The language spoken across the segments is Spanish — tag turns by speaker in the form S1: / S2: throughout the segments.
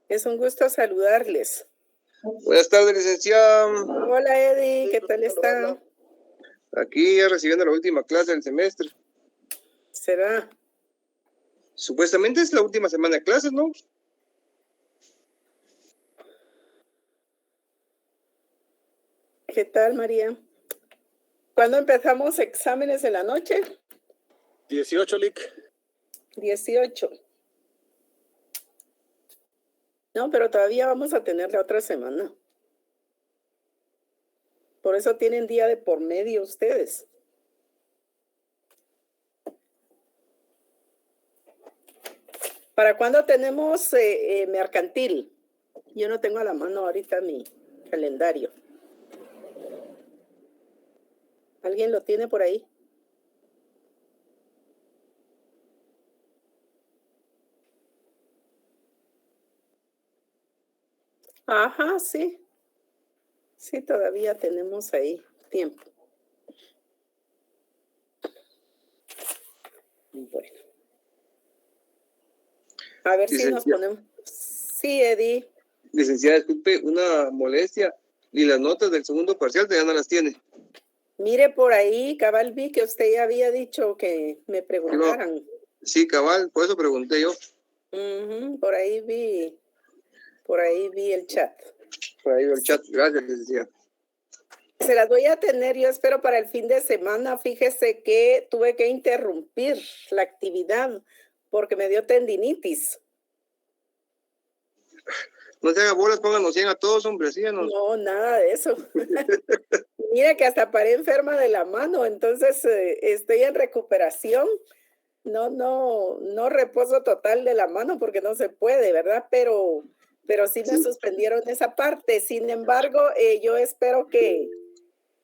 S1: Es un gusto saludarles.
S2: Buenas tardes, licenciada.
S1: Hola, Eddie, ¿qué tal está?
S2: Aquí ya recibiendo la última clase del semestre.
S1: ¿Será?
S2: Supuestamente es la última semana de clases, ¿no?
S1: ¿Qué tal, María? ¿Cuándo empezamos exámenes en la noche?
S3: 18, Lic.
S1: 18. No, pero todavía vamos a tener la otra semana. Por eso tienen día de por medio ustedes. ¿Para cuándo tenemos mercantil? Yo no tengo a la mano ahorita mi calendario. ¿Alguien lo tiene por ahí? Ajá, sí. Sí, todavía tenemos ahí tiempo. Bueno. A ver si nos ponemos. Sí, Eddie.
S2: Licenciada, disculpe, una molestia. Y las notas del segundo parcial ya no las tiene.
S1: Mire por ahí, cabal, vi que usted ya había dicho que me preguntaran.
S2: No, sí, cabal, por eso pregunté yo.
S1: Por ahí vi el chat.
S2: Por ahí el chat, gracias, licenciada.
S1: Se las voy a tener, yo espero para el fin de semana. Fíjese que tuve que interrumpir la actividad porque me dio tendinitis.
S2: No se haga bolas, pónganos 100 a todos, hombre, síganos.
S1: No, nada de eso. Mira que hasta paré enferma de la mano, entonces estoy en recuperación. No reposo total de la mano porque no se puede, ¿verdad? Pero sí me suspendieron esa parte. Sin embargo, yo espero que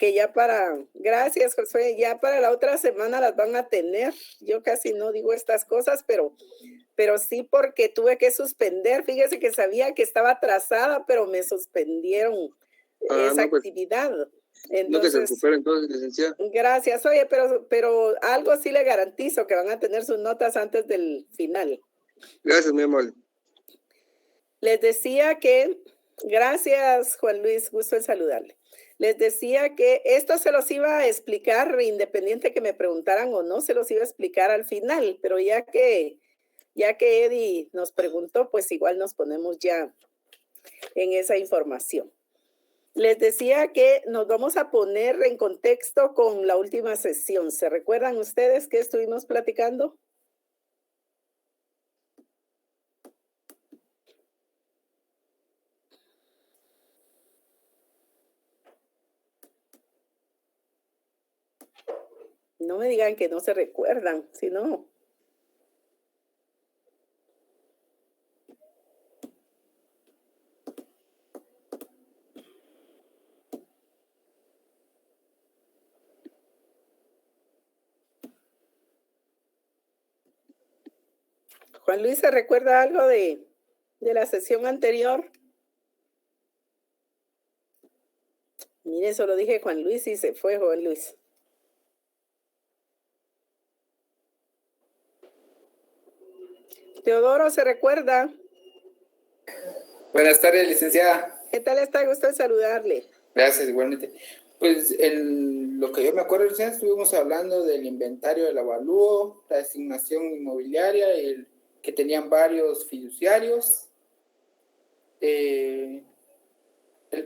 S1: ya gracias, Josué, ya para la otra semana las van a tener. Yo casi no digo estas cosas, pero sí porque tuve que suspender. Fíjese que sabía que estaba atrasada, pero me suspendieron esa actividad. Entonces,
S2: no que se recupere entonces, licenciada.
S1: Gracias. Oye, pero algo sí le garantizo, que van a tener sus notas antes del final.
S2: Gracias, mi amor.
S1: Les decía que, gracias, Juan Luis, gusto en saludarle. Les decía que esto se los iba a explicar, independiente que me preguntaran o no, se los iba a explicar al final, pero ya que Eddie nos preguntó, pues igual nos ponemos ya en esa información. Les decía que nos vamos a poner en contexto con la última sesión. ¿Se recuerdan ustedes que estuvimos platicando? No me digan que no se recuerdan, si no. Juan Luis, ¿se recuerda algo de la sesión anterior? Mire, eso lo dije Juan Luis y se fue Juan Luis. Teodoro, ¿se recuerda?
S4: Buenas tardes, licenciada.
S1: ¿Qué tal está? Gusto en saludarle.
S4: Gracias, igualmente. Pues lo que yo me acuerdo, licenciada, estuvimos hablando del inventario del avalúo, la designación inmobiliaria, que tenían varios fiduciarios, el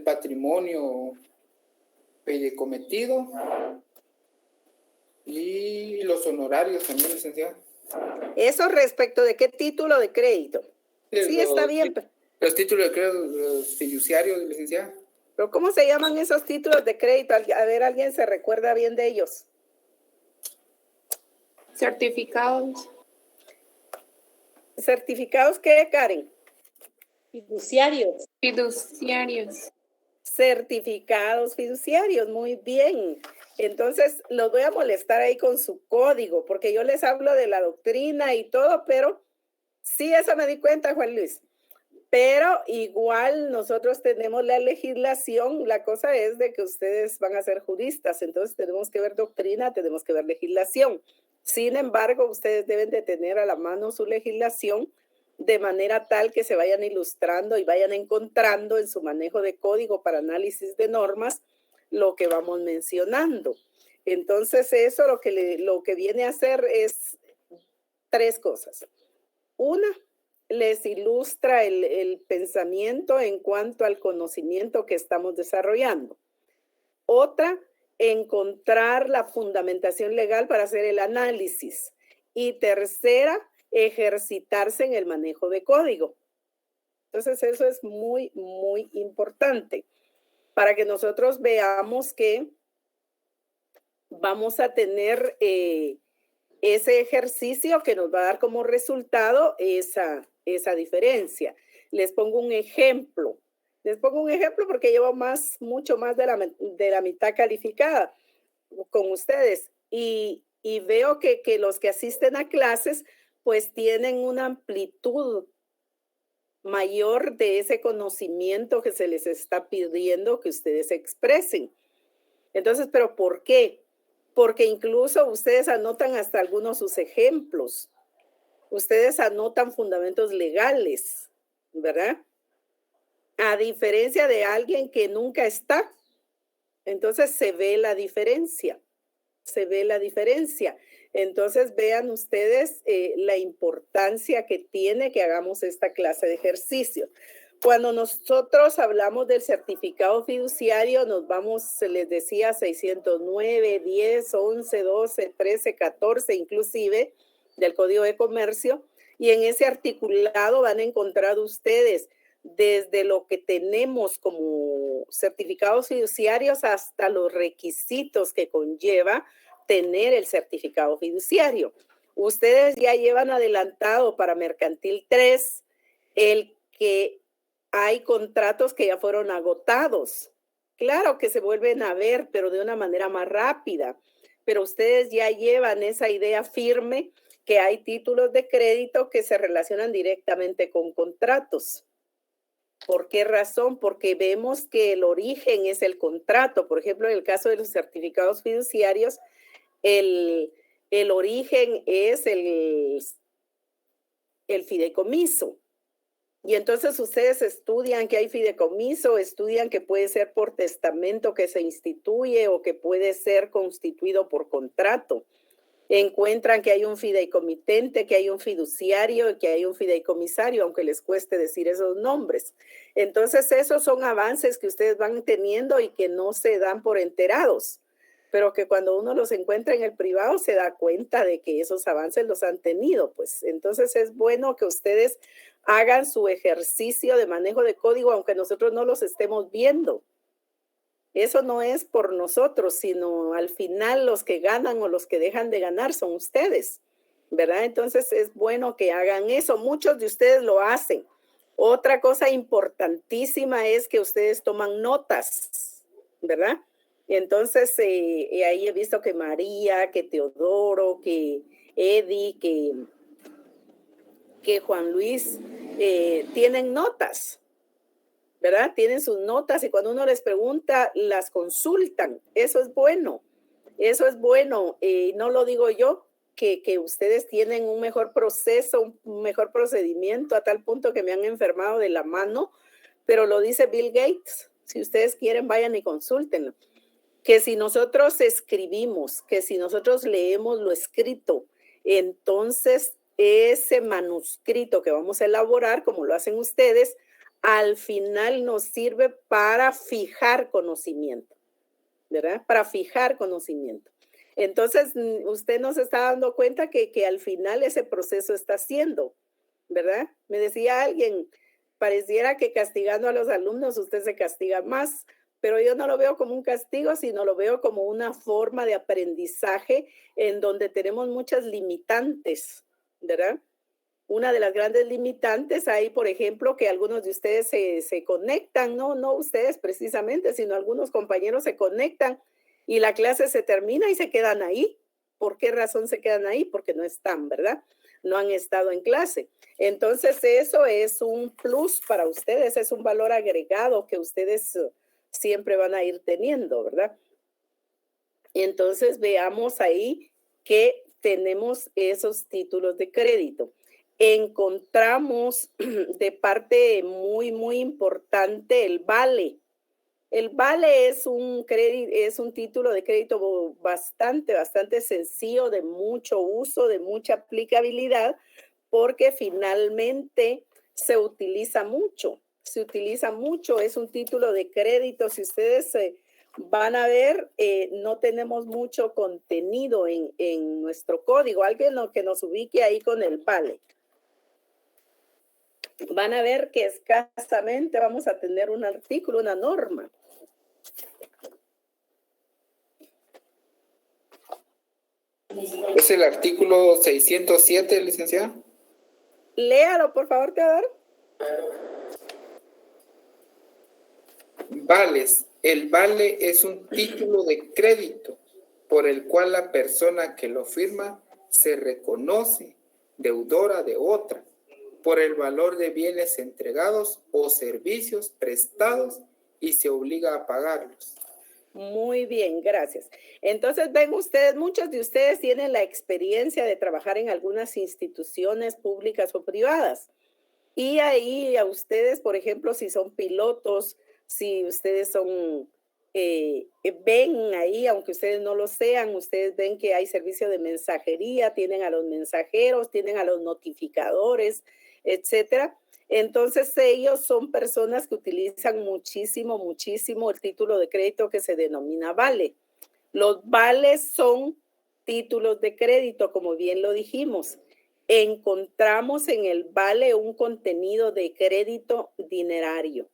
S4: patrimonio fideikometido y los honorarios también, licenciada.
S1: Eso respecto de qué título de crédito. Sí, está bien.
S4: Los títulos de crédito, los fiduciarios, licenciada.
S1: ¿Pero cómo se llaman esos títulos de crédito? A ver, ¿alguien se recuerda bien de ellos?
S5: Certificados.
S1: ¿Certificados qué, Karen?
S5: Fiduciarios. Fiduciarios.
S1: Certificados fiduciarios, muy bien. Entonces, los voy a molestar ahí con su código, porque yo les hablo de la doctrina y todo, pero sí, eso me di cuenta, Juan Luis. Pero igual nosotros tenemos la legislación, la cosa es de que ustedes van a ser juristas, entonces tenemos que ver doctrina, tenemos que ver legislación. Sin embargo, ustedes deben de tener a la mano su legislación de manera tal que se vayan ilustrando y vayan encontrando en su manejo de código para análisis de normas lo que vamos mencionando. Entonces, eso lo que viene a hacer es 3 cosas. Una, les ilustra el pensamiento en cuanto al conocimiento que estamos desarrollando. Otra, encontrar la fundamentación legal para hacer el análisis. Y tercera, ejercitarse en el manejo de código. Entonces, eso es muy, muy importante para que nosotros veamos que vamos a tener ese ejercicio que nos va a dar como resultado esa diferencia. Les pongo un ejemplo. Les pongo un ejemplo porque llevo mucho más de la mitad calificada con ustedes y veo que los que asisten a clases pues tienen una amplitud mayor de ese conocimiento que se les está pidiendo que ustedes expresen. Entonces, ¿pero por qué? Porque incluso ustedes anotan hasta algunos sus ejemplos. Ustedes anotan fundamentos legales, ¿verdad? A diferencia de alguien que nunca está. Entonces se ve la diferencia. Se ve la diferencia. Entonces vean ustedes la importancia que tiene que hagamos esta clase de ejercicio. Cuando nosotros hablamos del certificado fiduciario, nos vamos, les decía, 609, 10, 11, 12, 13, 14, inclusive del Código de Comercio. Y en ese articulado van a encontrar ustedes desde lo que tenemos como certificados fiduciarios hasta los requisitos que conlleva tener el certificado fiduciario. Ustedes ya llevan adelantado para Mercantil 3 el que hay contratos que ya fueron agotados. Claro que se vuelven a ver, pero de una manera más rápida. Pero ustedes ya llevan esa idea firme que hay títulos de crédito que se relacionan directamente con contratos. ¿Por qué razón? Porque vemos que el origen es el contrato. Por ejemplo, en el caso de los certificados fiduciarios, el origen es el fideicomiso. Y entonces ustedes estudian que hay fideicomiso, estudian que puede ser por testamento que se instituye o que puede ser constituido por contrato. Encuentran que hay un fideicomitente, que hay un fiduciario y que hay un fideicomisario, aunque les cueste decir esos nombres. Entonces, esos son avances que ustedes van teniendo y que no se dan por enterados, pero que cuando uno los encuentra en el privado se da cuenta de que esos avances los han tenido. Pues entonces es bueno que ustedes hagan su ejercicio de manejo de código, aunque nosotros no los estemos viendo. Eso no es por nosotros, sino al final los que ganan o los que dejan de ganar son ustedes, ¿verdad? Entonces es bueno que hagan eso. Muchos de ustedes lo hacen. Otra cosa importantísima es que ustedes toman notas, ¿verdad? Entonces ahí he visto que María, que Teodoro, que Eddie, que Juan Luis tienen notas, ¿verdad? Tienen sus notas y cuando uno les pregunta, las consultan. Eso es bueno. Eso es bueno. No lo digo yo, que ustedes tienen un mejor proceso, un mejor procedimiento a tal punto que me han enfermado de la mano, pero lo dice Bill Gates. Si ustedes quieren, vayan y consúltenlo. Que si nosotros escribimos, que si nosotros leemos lo escrito, entonces ese manuscrito que vamos a elaborar, como lo hacen ustedes, al final nos sirve para fijar conocimiento, ¿verdad? Para fijar conocimiento. Entonces, usted no se está dando cuenta que al final ese proceso está haciendo, ¿verdad? Me decía alguien, pareciera que castigando a los alumnos usted se castiga más, pero yo no lo veo como un castigo, sino lo veo como una forma de aprendizaje en donde tenemos muchas limitantes, ¿verdad? Una de las grandes limitantes hay, por ejemplo, que algunos de ustedes se conectan, no ustedes precisamente, sino algunos compañeros se conectan y la clase se termina y se quedan ahí. ¿Por qué razón se quedan ahí? Porque no están, ¿verdad? No han estado en clase. Entonces, eso es un plus para ustedes, es un valor agregado que ustedes siempre van a ir teniendo, ¿verdad? Entonces, veamos ahí que tenemos esos títulos de crédito. encontramos de parte muy, muy importante el vale. El vale es un título de crédito bastante sencillo, de mucho uso, de mucha aplicabilidad, porque finalmente se utiliza mucho, es un título de crédito. Si ustedes van a ver, no tenemos mucho contenido en nuestro código. Alguien que nos ubique ahí con el vale. Van a ver que escasamente vamos a tener un artículo, una norma.
S4: Es el artículo 607, licenciada.
S1: Léalo, por favor, Teodoro.
S4: Vales. El vale es un título de crédito por el cual la persona que lo firma se reconoce deudora de otra por el valor de bienes entregados o servicios prestados y se obliga a pagarlos.
S1: Muy bien, gracias. Entonces, ven ustedes, muchos de ustedes tienen la experiencia de trabajar en algunas instituciones públicas o privadas. Y ahí a ustedes, por ejemplo, si son pilotos, si ustedes son, ven ahí, aunque ustedes no lo sean, ustedes ven que hay servicio de mensajería, tienen a los mensajeros, tienen a los notificadores, etcétera. Entonces ellos son personas que utilizan muchísimo el título de crédito que se denomina vale. Los vales son títulos de crédito, como bien lo dijimos. Encontramos en el vale un contenido de crédito dinerario.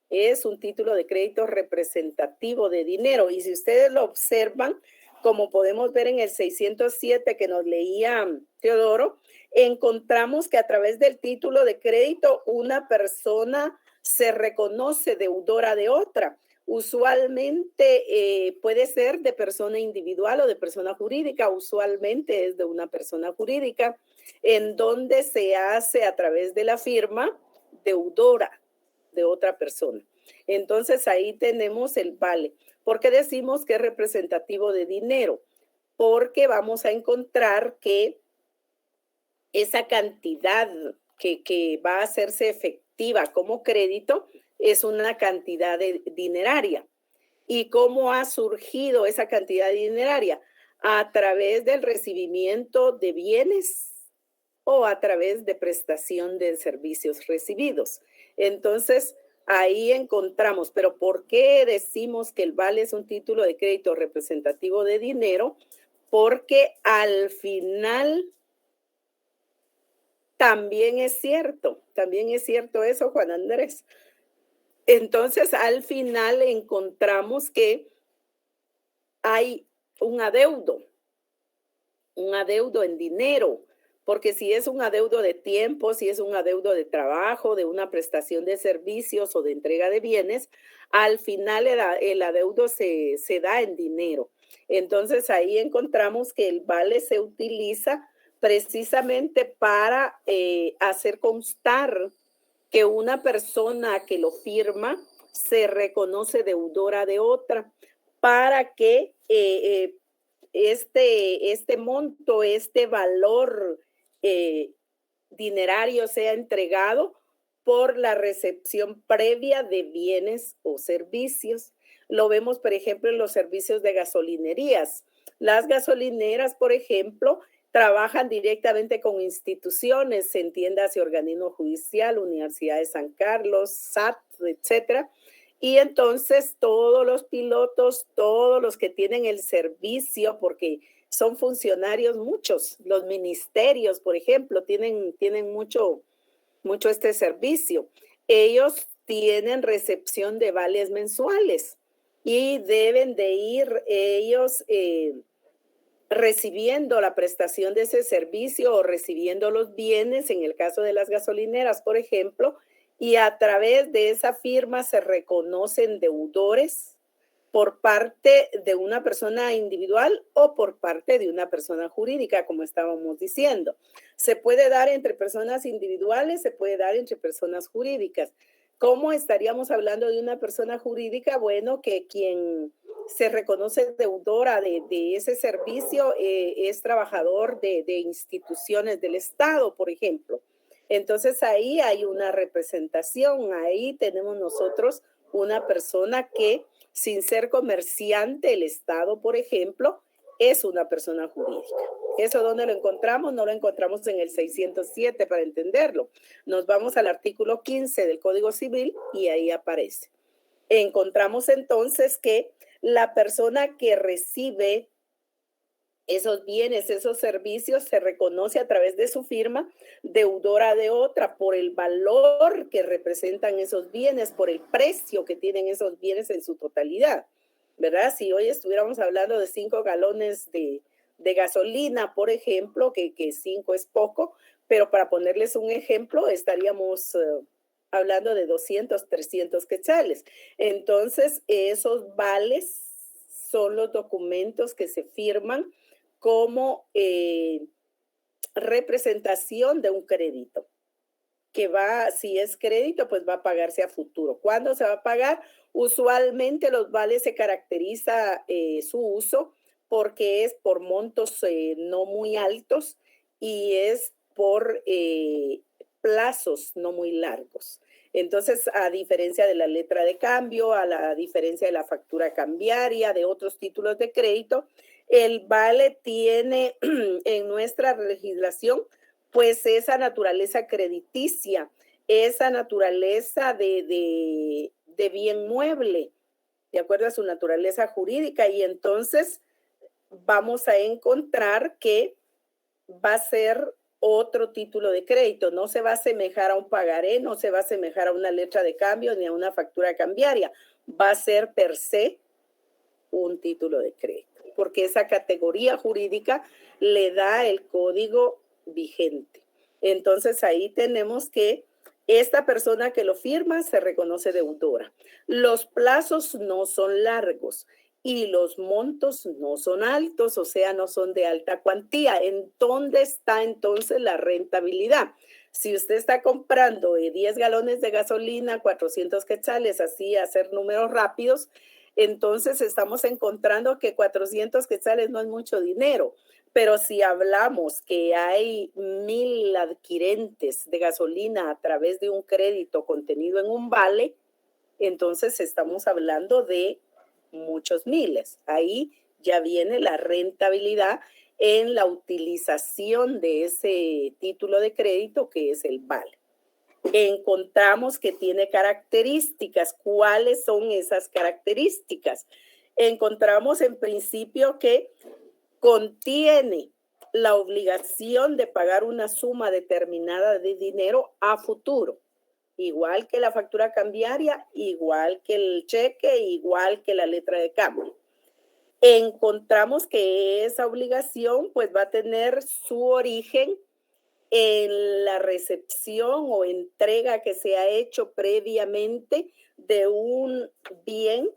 S1: Es un título de crédito representativo de dinero. Y si ustedes lo observan, como podemos ver en el 607 que nos leía Teodoro, encontramos que a través del título de crédito una persona se reconoce deudora de otra. Usualmente puede ser de persona individual o de persona jurídica. Usualmente es de una persona jurídica, en donde se hace a través de la firma deudora de otra persona. Entonces ahí tenemos el vale. ¿Por qué decimos que es representativo de dinero? Porque vamos a encontrar que esa cantidad que va a hacerse efectiva como crédito es una cantidad dineraria. ¿Y cómo ha surgido esa cantidad dineraria? A través del recibimiento de bienes o a través de prestación de servicios recibidos. Entonces, ahí encontramos, pero ¿por qué decimos que el vale es un título de crédito representativo de dinero? Porque al final también es cierto eso, Juan Andrés. Entonces, al final encontramos que hay un adeudo en dinero, porque si es un adeudo de tiempo, si es un adeudo de trabajo, de una prestación de servicios o de entrega de bienes, al final el adeudo se da en dinero. Entonces, ahí encontramos que el vale se utiliza precisamente para hacer constar que una persona que lo firma se reconoce deudora de otra, para que este monto, este valor dinerario sea entregado por la recepción previa de bienes o servicios. Lo vemos, por ejemplo, en los servicios de gasolinerías. Las gasolineras, por ejemplo, trabajan directamente con instituciones, entiéndase organismo judicial, Universidad de San Carlos, SAT, etcétera. Y entonces todos los pilotos, todos los que tienen el servicio, porque son funcionarios muchos, los ministerios, por ejemplo, tienen mucho este servicio. Ellos tienen recepción de vales mensuales y deben de ir ellos recibiendo la prestación de ese servicio o recibiendo los bienes, en el caso de las gasolineras, por ejemplo, y a través de esa firma se reconocen deudores por parte de una persona individual o por parte de una persona jurídica, como estábamos diciendo. Se puede dar entre personas individuales, se puede dar entre personas jurídicas. ¿Cómo estaríamos hablando de una persona jurídica? Bueno, que quien se reconoce deudora de ese servicio es trabajador de instituciones del Estado, por ejemplo. Entonces ahí hay una representación, ahí tenemos nosotros una persona que sin ser comerciante, el Estado, por ejemplo, es una persona jurídica. ¿Eso dónde lo encontramos? No lo encontramos en el 607 para entenderlo. Nos vamos al artículo 15 del Código Civil y ahí aparece. Encontramos entonces que la persona que recibe esos bienes, esos servicios, se reconoce a través de su firma deudora de otra por el valor que representan esos bienes, por el precio que tienen esos bienes en su totalidad, ¿verdad? Si hoy estuviéramos hablando de 5 galones de gasolina, por ejemplo, que 5 es poco, pero para ponerles un ejemplo, estaríamos hablando de 200, 300 quetzales. Entonces, esos vales son los documentos que se firman como representación de un crédito, que va, si es crédito, pues va a pagarse a futuro. ¿Cuándo se va a pagar? Usualmente los vales se caracteriza su uso porque es por montos no muy altos y es por plazos no muy largos. Entonces, a diferencia de la letra de cambio, a la diferencia de la factura cambiaria, de otros títulos de crédito, el vale tiene en nuestra legislación pues esa naturaleza crediticia, esa naturaleza de bien mueble, de acuerdo a su naturaleza jurídica, y entonces vamos a encontrar que va a ser otro título de crédito, no se va a asemejar a un pagaré, no se va a asemejar a una letra de cambio ni a una factura cambiaria, va a ser per se un título de crédito, porque esa categoría jurídica le da el código vigente. Entonces ahí tenemos que esta persona que lo firma se reconoce deudora. Los plazos no son largos y los montos no son altos, o sea, no son de alta cuantía. ¿En dónde está entonces la rentabilidad? Si usted está comprando 10 galones de gasolina, 400 quetzales, así hacer números rápidos, entonces estamos encontrando que 400 quetzales no es mucho dinero. Pero si hablamos que hay 1,000 adquirentes de gasolina a través de un crédito contenido en un vale, entonces estamos hablando de muchos miles. Ahí ya viene la rentabilidad en la utilización de ese título de crédito que es el vale. Encontramos que tiene características. ¿Cuáles son esas características? Encontramos en principio que contiene la obligación de pagar una suma determinada de dinero a futuro, igual que la factura cambiaria, igual que el cheque, igual que la letra de cambio. Encontramos que esa obligación pues va a tener su origen en la recepción o entrega que se ha hecho previamente de un bien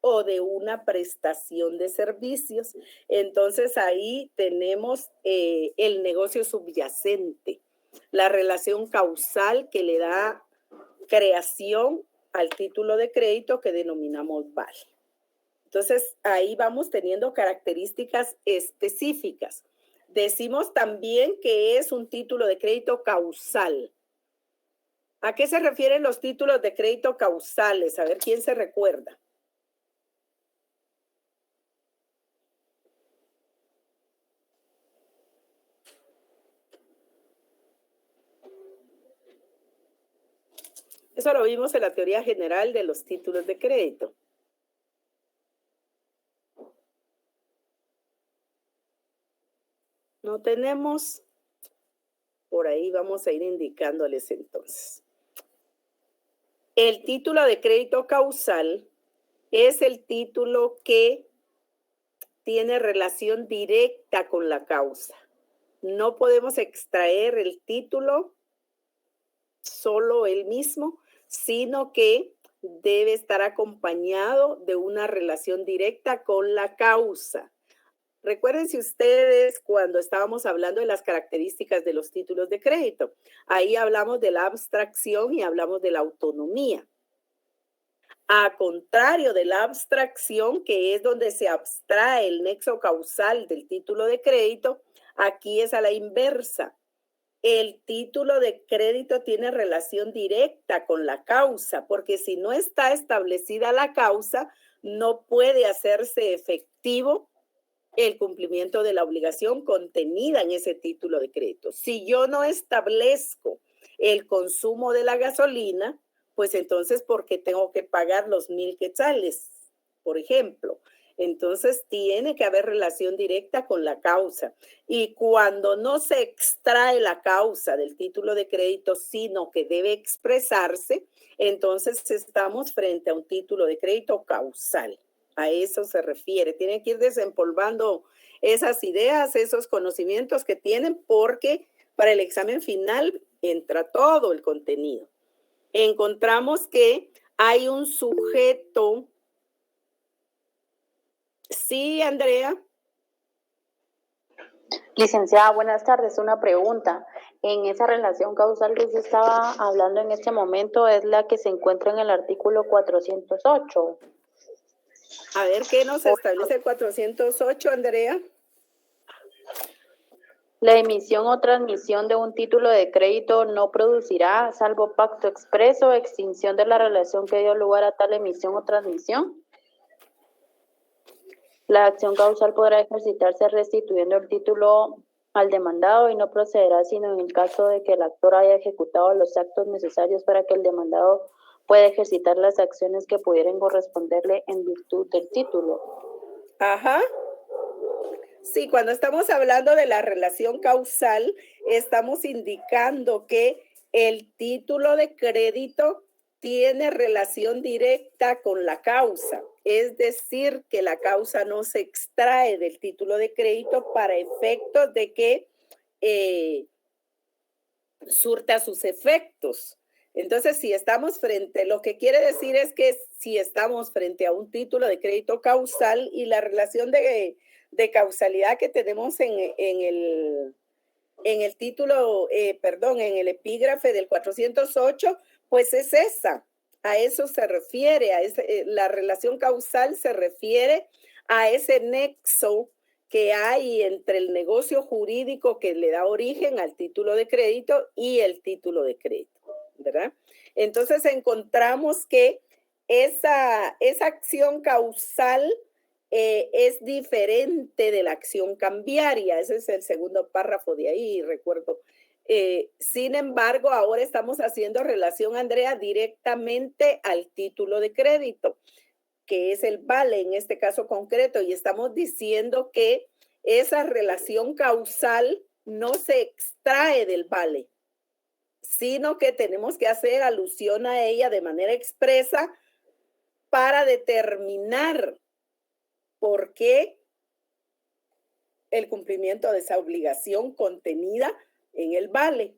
S1: o de una prestación de servicios. Entonces ahí tenemos el negocio subyacente, la relación causal que le da creación al título de crédito que denominamos vale. Entonces ahí vamos teniendo características específicas. Decimos también que es un título de crédito causal. ¿A qué se refieren los títulos de crédito causales? A ver quién se recuerda. Eso lo vimos en la teoría general de los títulos de crédito. No tenemos, por ahí vamos a ir indicándoles entonces. El título de crédito causal es el título que tiene relación directa con la causa. No podemos extraer el título solo él mismo, sino que debe estar acompañado de una relación directa con la causa. Recuerden si ustedes cuando estábamos hablando de las características de los títulos de crédito, ahí hablamos de la abstracción y hablamos de la autonomía. A contrario de la abstracción, que es donde se abstrae el nexo causal del título de crédito, aquí es a la inversa. El título de crédito tiene relación directa con la causa, porque si no está establecida la causa, no puede hacerse efectivo el cumplimiento de la obligación contenida en ese título de crédito. Si yo no establezco el consumo de la gasolina, pues entonces, ¿por qué tengo que pagar los 1,000 quetzales, por ejemplo? Entonces, tiene que haber relación directa con la causa. Y cuando no se extrae la causa del título de crédito, sino que debe expresarse, entonces estamos frente a un título de crédito causal. A eso se refiere. Tienen que ir desempolvando esas ideas, esos conocimientos que tienen, porque para el examen final entra todo el contenido. Encontramos que hay un sujeto. Sí, Andrea.
S6: Licenciada, buenas tardes. Una pregunta. En esa relación causal que usted estaba hablando en este momento, ¿es la que se encuentra en el artículo 408?
S1: A ver, ¿qué nos establece el 408, Andrea?
S6: La emisión o transmisión de un título de crédito no producirá, salvo pacto expreso, extinción de la relación que dio lugar a tal emisión o transmisión. La acción causal podrá ejercitarse restituyendo el título al demandado y no procederá sino en el caso de que el actor haya ejecutado los actos necesarios para que el demandado pueda ejercitar las acciones que pudieran corresponderle en virtud del título.
S1: Ajá. Sí, cuando estamos hablando de la relación causal, estamos indicando que el título de crédito tiene relación directa con la causa. Es decir, que la causa no se extrae del título de crédito para efectos de que surta sus efectos. Entonces, si estamos lo que quiere decir es que si estamos frente a un título de crédito causal y la relación de causalidad que tenemos en el título, en el epígrafe del 408, pues es esa. A eso se refiere, la relación causal se refiere a ese nexo que hay entre el negocio jurídico que le da origen al título de crédito y el título de crédito, ¿verdad? Entonces encontramos que esa acción causal es diferente de la acción cambiaria. Ese es el segundo párrafo de ahí, recuerdo. Sin embargo, ahora estamos haciendo relación, Andrea, directamente al título de crédito, que es el vale en este caso concreto, y estamos diciendo que esa relación causal no se extrae del vale, sino que tenemos que hacer alusión a ella de manera expresa para determinar por qué el cumplimiento de esa obligación contenida en el vale.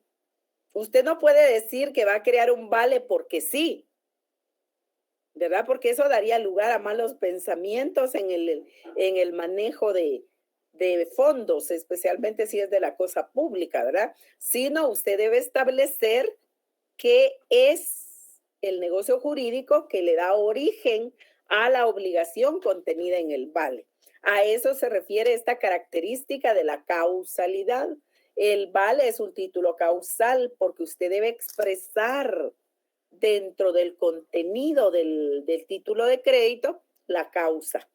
S1: Usted no puede decir que va a crear un vale porque sí, ¿verdad? Porque eso daría lugar a malos pensamientos en el manejo de fondos, especialmente si es de la cosa pública, ¿verdad? Sino usted debe establecer qué es el negocio jurídico que le da origen a la obligación contenida en el vale. A eso se refiere esta característica de la causalidad. El vale es un título causal porque usted debe expresar dentro del contenido del título de crédito la causa.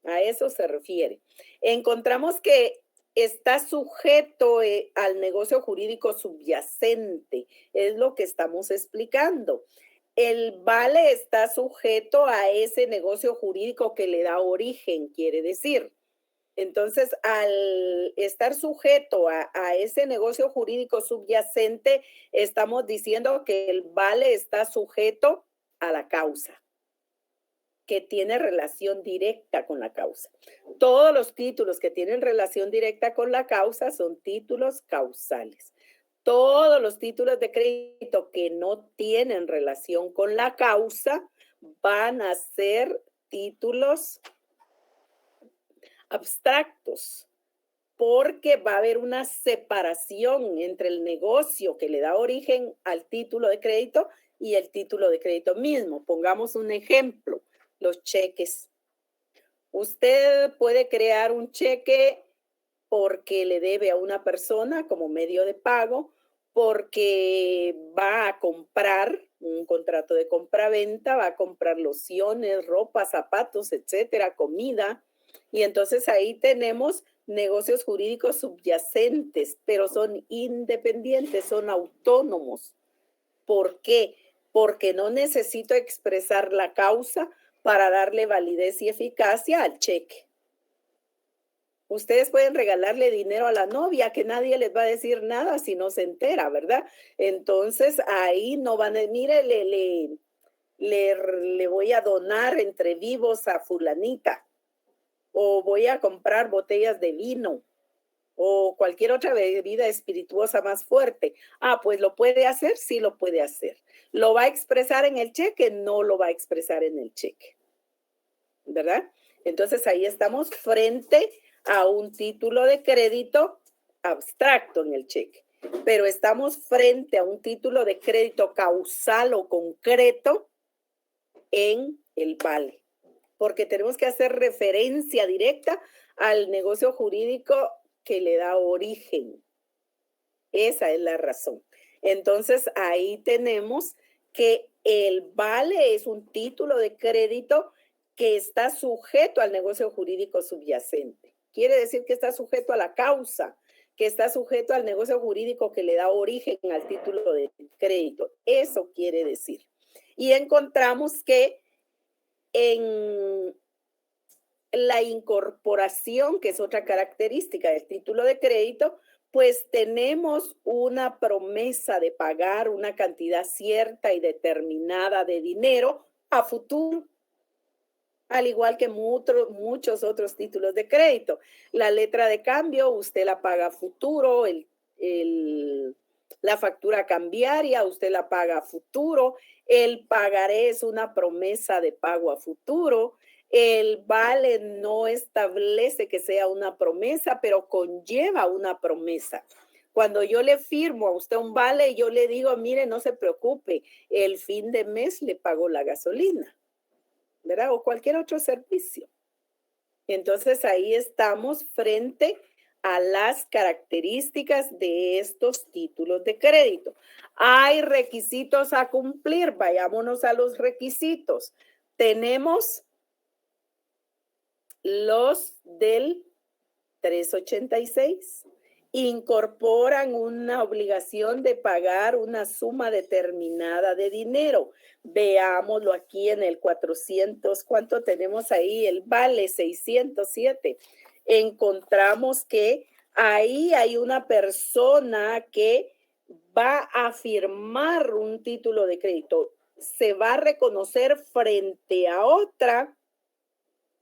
S1: A eso se refiere. Encontramos que está sujeto al negocio jurídico subyacente, es lo que estamos explicando. El vale está sujeto a ese negocio jurídico que le da origen, quiere decir. Entonces, al estar sujeto a ese negocio jurídico subyacente, estamos diciendo que el vale está sujeto a la causa, que tiene relación directa con la causa. Todos los títulos que tienen relación directa con la causa son títulos causales. Todos los títulos de crédito que no tienen relación con la causa van a ser títulos abstractos, porque va a haber una separación entre el negocio que le da origen al título de crédito y el título de crédito mismo. Pongamos un ejemplo, los cheques. Usted puede crear un cheque porque le debe a una persona como medio de pago, porque va a comprar un contrato de compra-venta, va a comprar lociones, ropa, zapatos, etcétera, comida. Y entonces ahí tenemos negocios jurídicos subyacentes, pero son independientes, son autónomos. ¿Por qué? Porque no necesito expresar la causa para darle validez y eficacia al cheque. Ustedes pueden regalarle dinero a la novia, que nadie les va a decir nada si no se entera, ¿verdad? Entonces ahí no van a, mire, le voy a donar entre vivos a fulanita, o voy a comprar botellas de vino, o cualquier otra bebida espirituosa más fuerte. Ah, pues lo puede hacer, sí lo puede hacer. ¿Lo va a expresar en el cheque? No lo va a expresar en el cheque, ¿verdad? Entonces ahí estamos frente a un título de crédito abstracto en el cheque, pero estamos frente a un título de crédito causal o concreto en el vale, porque tenemos que hacer referencia directa al negocio jurídico que le da origen. Esa es la razón. Entonces ahí tenemos que el vale es un título de crédito que está sujeto al negocio jurídico subyacente. Quiere decir que está sujeto a la causa, que está sujeto al negocio jurídico que le da origen al título de crédito. Eso quiere decir. Y encontramos que en la incorporación, que es otra característica del título de crédito, pues tenemos una promesa de pagar una cantidad cierta y determinada de dinero a futuro, al igual que muchos otros títulos de crédito. La letra de cambio usted la paga a futuro, la factura cambiaria usted la paga a futuro, el pagaré es una promesa de pago a futuro, el vale no establece que sea una promesa, pero conlleva una promesa. Cuando yo le firmo a usted un vale, yo le digo, mire, no se preocupe, el fin de mes le pago la gasolina, ¿verdad? O cualquier otro servicio. Entonces ahí estamos frente a las características de estos títulos de crédito. Hay requisitos a cumplir, vayámonos a los requisitos. Tenemos los del 386. Incorporan una obligación de pagar una suma determinada de dinero. Veámoslo aquí en el 400. ¿Cuánto tenemos ahí? El vale 607. Encontramos que ahí hay una persona que va a firmar un título de crédito. Se va a reconocer frente a otra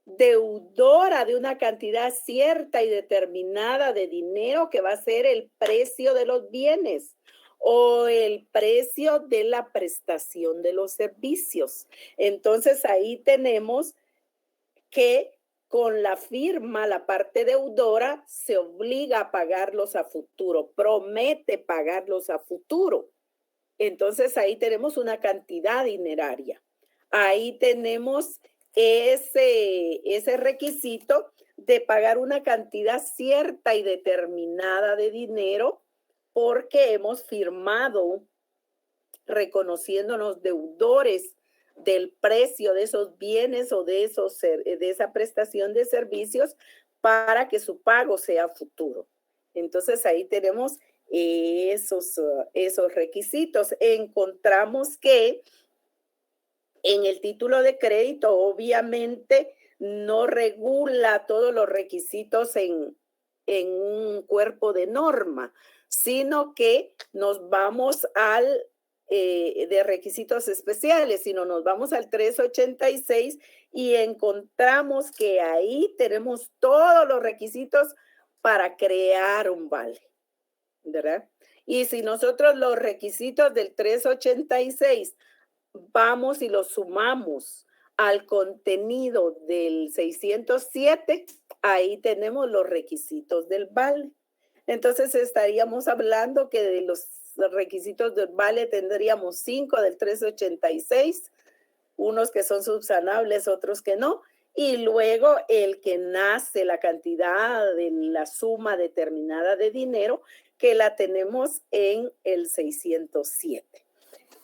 S1: deudora de una cantidad cierta y determinada de dinero que va a ser el precio de los bienes o el precio de la prestación de los servicios. Entonces ahí tenemos que con la firma, la parte deudora se obliga a pagarlos a futuro, promete pagarlos a futuro. Entonces ahí tenemos una cantidad dineraria. Ahí tenemos ese requisito de pagar una cantidad cierta y determinada de dinero porque hemos firmado reconociéndonos deudores del precio de esos bienes o de esa prestación de servicios para que su pago sea futuro. Entonces ahí tenemos esos requisitos. Encontramos que en el título de crédito obviamente no regula todos los requisitos en un cuerpo de norma, sino que nos vamos al de requisitos especiales, sino nos vamos al 386 y encontramos que ahí tenemos todos los requisitos para crear un vale, ¿verdad? Y si nosotros los requisitos del 386 vamos y los sumamos al contenido del 607, ahí tenemos los requisitos del vale. Entonces estaríamos hablando que de los requisitos del vale tendríamos 5 del 386, unos que son subsanables, otros que no. Y luego el que nace la cantidad de la suma determinada de dinero que la tenemos en el 607.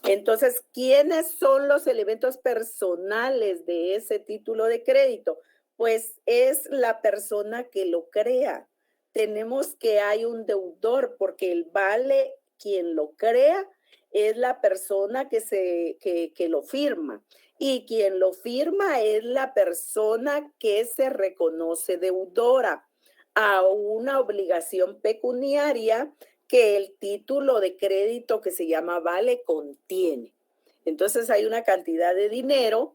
S1: Entonces, ¿quiénes son los elementos personales de ese título de crédito? Pues es la persona que lo crea. Tenemos que hay un deudor porque el vale, quien lo crea, es la persona que lo firma. Y quien lo firma es la persona que se reconoce deudora a una obligación pecuniaria que el título de crédito que se llama vale contiene. Entonces hay una cantidad de dinero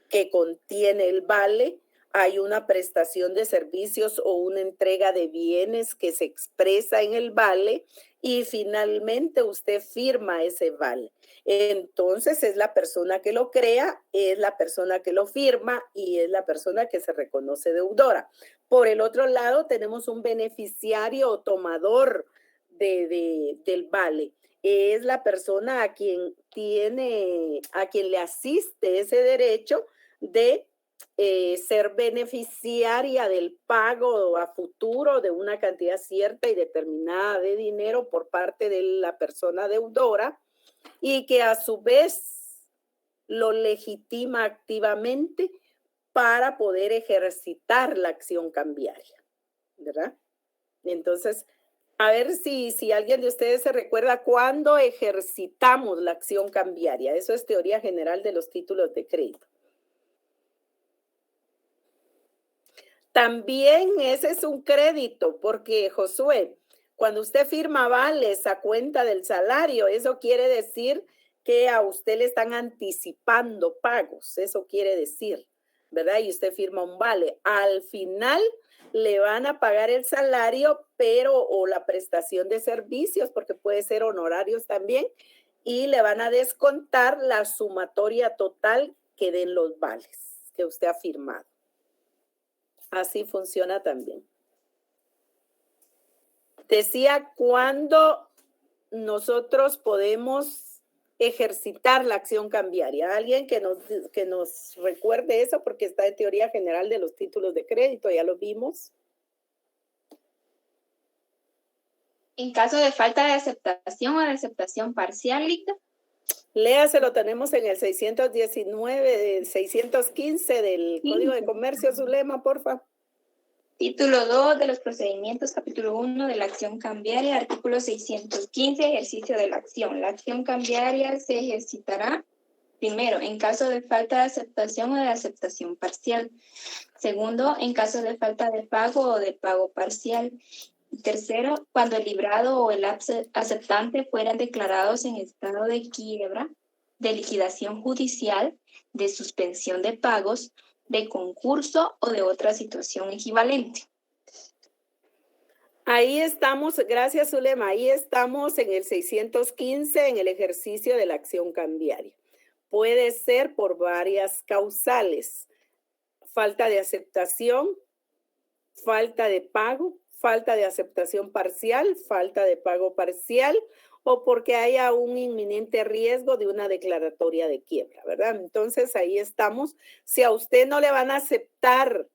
S1: que contiene el vale, hay una prestación de servicios o una entrega de bienes que se expresa en el vale y finalmente usted firma ese vale. Entonces es la persona que lo crea, es la persona que lo firma y es la persona que se reconoce deudora. Por el otro lado tenemos un beneficiario o tomador del vale. Es la persona a quien le asiste ese derecho de ser beneficiaria del pago a futuro de una cantidad cierta y determinada de dinero por parte de la persona deudora y que a su vez lo legitima activamente para poder ejercitar la acción cambiaria, ¿verdad? Entonces, a ver si alguien de ustedes se recuerda cuándo ejercitamos la acción cambiaria. Eso es teoría general de los títulos de crédito. También ese es un crédito, porque Josué, cuando usted firma vales a cuenta del salario, eso quiere decir que a usted le están anticipando pagos, eso quiere decir, ¿verdad? Y usted firma un vale. Al final le van a pagar el salario, o la prestación de servicios, porque puede ser honorarios también, y le van a descontar la sumatoria total que den los vales que usted ha firmado. Así funciona también. Decía, ¿cuándo nosotros podemos ejercitar la acción cambiaria? Alguien que nos recuerde eso, porque está en teoría general de los títulos de crédito, ya lo vimos.
S5: En caso de falta de aceptación o de aceptación parcial, Lita.
S1: Léase, lo tenemos en el 619, 615 del Código de Comercio, Zulema, porfa.
S5: Título 2 de los procedimientos, capítulo 1 de la acción cambiaria, artículo 615, ejercicio de la acción. La acción cambiaria se ejercitará, primero, en caso de falta de aceptación o de aceptación parcial. Segundo, en caso de falta de pago o de pago parcial. Tercero, cuando el librado o el aceptante fueran declarados en estado de quiebra, de liquidación judicial, de suspensión de pagos, de concurso o de otra situación equivalente.
S1: Ahí estamos, gracias Zulema, ahí estamos en el 615 en el ejercicio de la acción cambiaria. Puede ser por varias causales: falta de aceptación, falta de pago, falta de aceptación parcial, falta de pago parcial, o porque haya un inminente riesgo de una declaratoria de quiebra, ¿verdad? Entonces ahí estamos. Si a usted no le van a aceptar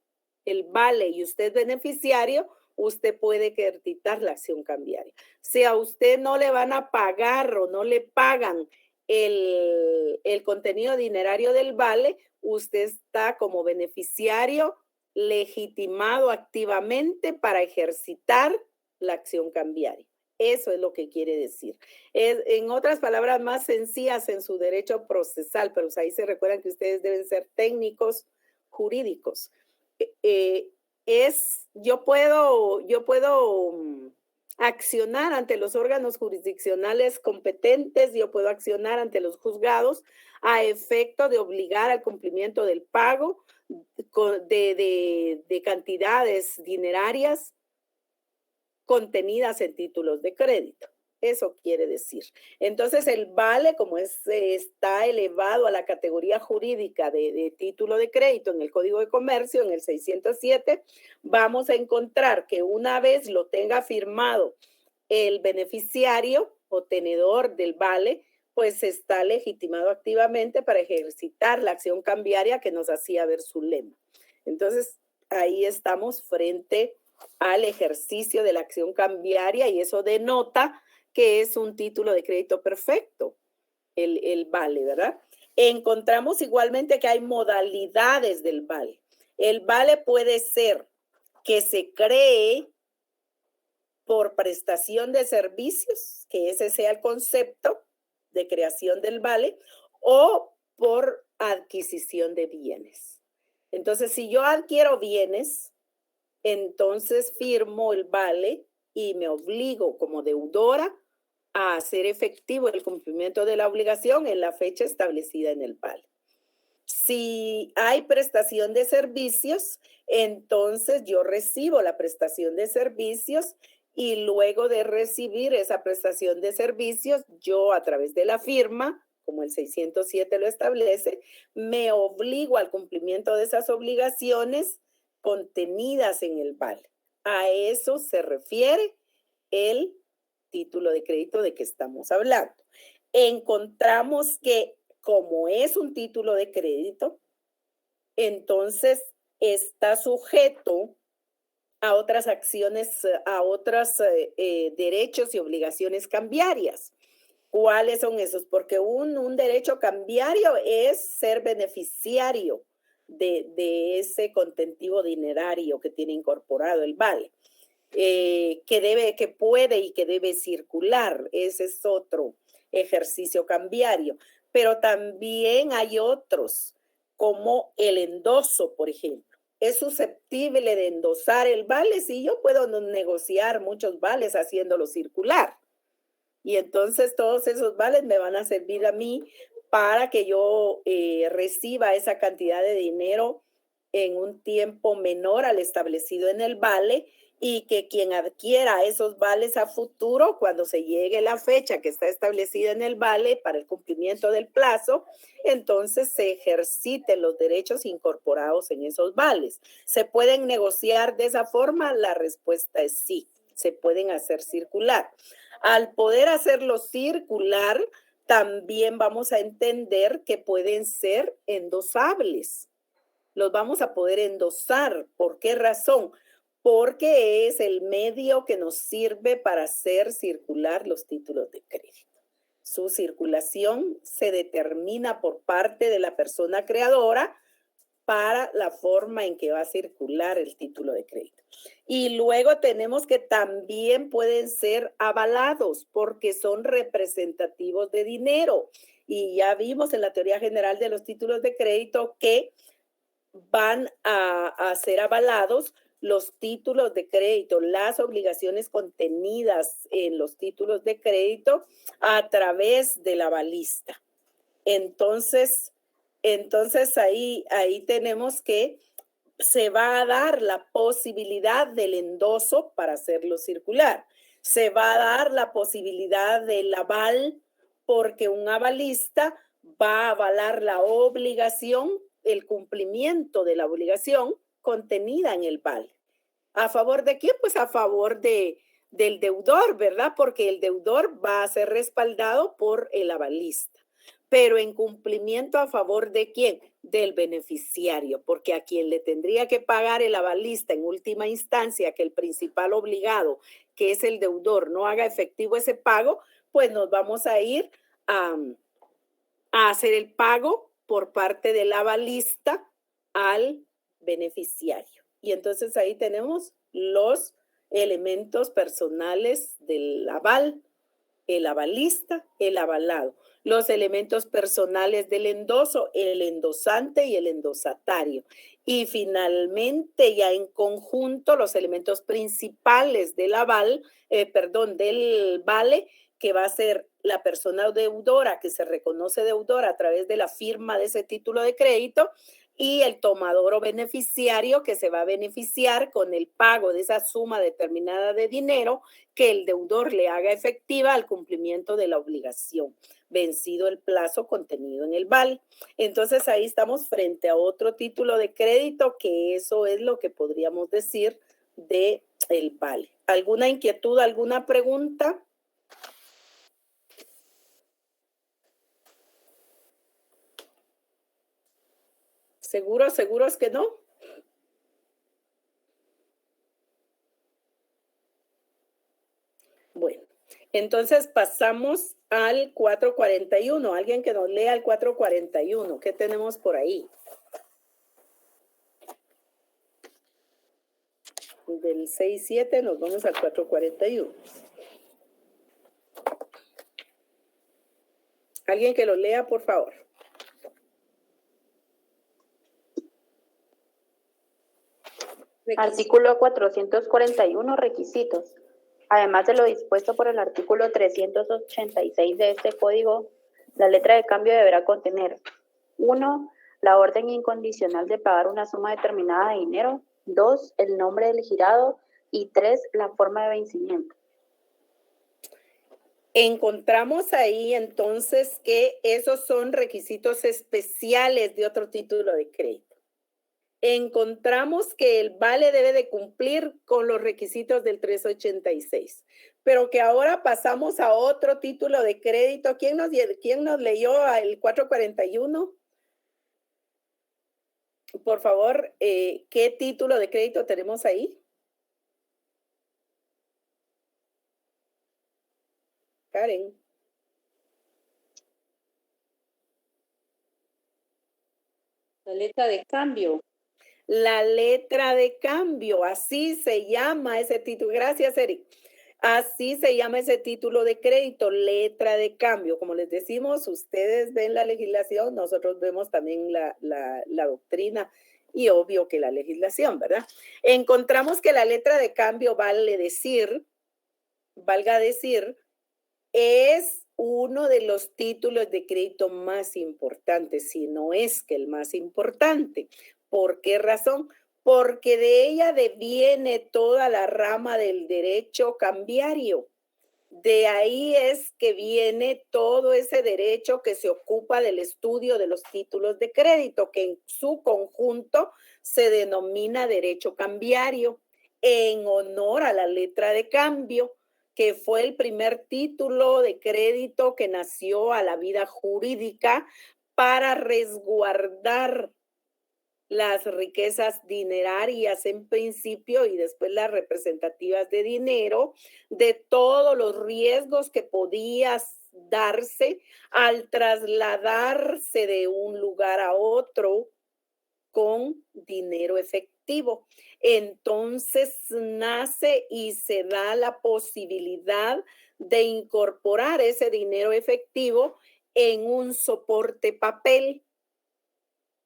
S1: el vale y usted es beneficiario, usted puede ejercitar la acción cambiaria. Si a usted no le van a pagar o no le pagan el contenido dinerario del vale, usted está como beneficiario legitimado activamente para ejercitar la acción cambiaria. Eso es lo que quiere decir. En otras palabras más sencillas en su derecho procesal, pero ahí se recuerdan que ustedes deben ser técnicos jurídicos. Yo puedo accionar ante los órganos jurisdiccionales competentes, yo puedo accionar ante los juzgados a efecto de obligar al cumplimiento del pago de cantidades dinerarias contenidas en títulos de crédito. Eso quiere decir. Entonces, el vale, como está elevado a la categoría jurídica de título de crédito en el Código de Comercio, en el 607, vamos a encontrar que una vez lo tenga firmado el beneficiario, o tenedor del vale, pues está legitimado activamente para ejercitar la acción cambiaria que nos hacía ver su lema. Entonces, ahí estamos frente al ejercicio de la acción cambiaria y eso denota que es un título de crédito perfecto, el vale, ¿verdad? Encontramos igualmente que hay modalidades del vale. El vale puede ser que se cree por prestación de servicios, que ese sea el concepto de creación del vale, o por adquisición de bienes. Entonces, si yo adquiero bienes, entonces firmo el vale y me obligo como deudora a hacer efectivo el cumplimiento de la obligación en la fecha establecida en el vale. Si hay prestación de servicios, entonces yo recibo la prestación de servicios y luego de recibir esa prestación de servicios, yo a través de la firma, como el 607 lo establece, me obligo al cumplimiento de esas obligaciones contenidas en el vale. A eso se refiere el título de crédito de que estamos hablando. Encontramos que como es un título de crédito, entonces está sujeto a otras acciones, a otros derechos y obligaciones cambiarias. ¿Cuáles son esos? Porque un derecho cambiario es ser beneficiario de ese contentivo dinerario que tiene incorporado el vale, que puede y que debe circular. Ese es otro ejercicio cambiario. Pero también hay otros, como el endoso, por ejemplo. Es susceptible de endosar el vale si yo puedo negociar muchos vales haciéndolo circular. Y entonces todos esos vales me van a servir a mí para que yo reciba esa cantidad de dinero en un tiempo menor al establecido en el vale y que quien adquiera esos vales a futuro, cuando se llegue la fecha que está establecida en el vale para el cumplimiento del plazo, entonces se ejerciten los derechos incorporados en esos vales. ¿Se pueden negociar de esa forma? La respuesta es sí, se pueden hacer circular. Al poder hacerlo circular, también vamos a entender que pueden ser endosables. Los vamos a poder endosar. ¿Por qué razón? Porque es el medio que nos sirve para hacer circular los títulos de crédito. Su circulación se determina por parte de la persona creadora para la forma en que va a circular el título de crédito. Y luego tenemos que también pueden ser avalados porque son representativos de dinero. Y ya vimos en la teoría general de los títulos de crédito que van a ser avalados los títulos de crédito, las obligaciones contenidas en los títulos de crédito a través del avalista. Entonces ahí tenemos que se va a dar la posibilidad del endoso para hacerlo circular. Se va a dar la posibilidad del aval porque un avalista va a avalar la obligación, el cumplimiento de la obligación contenida en el vale. ¿A favor de quién? Pues a favor del deudor, ¿verdad? Porque el deudor va a ser respaldado por el avalista. Pero en cumplimiento a favor de quién? Del beneficiario, porque a quien le tendría que pagar el avalista en última instancia, que el principal obligado, que es el deudor, no haga efectivo ese pago, pues nos vamos a ir a hacer el pago por parte del avalista al beneficiario. Y entonces ahí tenemos los elementos personales del aval, el avalista, el avalado. Los elementos personales del endoso, el endosante y el endosatario. Y finalmente, ya en conjunto, los elementos principales del del vale, que va a ser la persona deudora, que se reconoce deudora a través de la firma de ese título de crédito, y el tomador o beneficiario que se va a beneficiar con el pago de esa suma determinada de dinero que el deudor le haga efectiva al cumplimiento de la obligación, vencido el plazo contenido en el vale. Entonces ahí estamos frente a otro título de crédito que eso es lo que podríamos decir de el vale. ¿Alguna inquietud, alguna pregunta? ¿Seguros que no? Bueno, entonces pasamos al 441. Alguien que nos lea el 441. ¿Qué tenemos por ahí? Del 6-7 nos vamos al 441. Alguien que lo lea, por favor.
S6: Artículo 441, requisitos. Además de lo dispuesto por el artículo 386 de este código, la letra de cambio deberá contener: 1. La orden incondicional de pagar una suma determinada de dinero. 2. El nombre del girado. Y 3. La forma de vencimiento.
S1: Encontramos ahí entonces que esos son requisitos especiales de otro título de crédito. Encontramos que el vale debe de cumplir con los requisitos del 386, pero que ahora pasamos a otro título de crédito. ¿Quién nos leyó el 441? Por favor, ¿qué título de crédito tenemos ahí? Karen.
S7: La letra de cambio.
S1: La letra de cambio, así se llama ese título. Gracias, Eric. Así se llama ese título de crédito, letra de cambio. Como les decimos, ustedes ven la legislación, nosotros vemos también la doctrina y obvio que la legislación, ¿verdad? Encontramos que la letra de cambio valga decir, es uno de los títulos de crédito más importantes, si no es que el más importante. ¿Por qué razón? Porque de ella deviene toda la rama del derecho cambiario. De ahí es que viene todo ese derecho que se ocupa del estudio de los títulos de crédito, que en su conjunto se denomina derecho cambiario, en honor a la letra de cambio, que fue el primer título de crédito que nació a la vida jurídica para resguardar las riquezas dinerarias en principio y después las representativas de dinero, de todos los riesgos que podía darse al trasladarse de un lugar a otro con dinero efectivo. Entonces nace y se da la posibilidad de incorporar ese dinero efectivo en un soporte papel.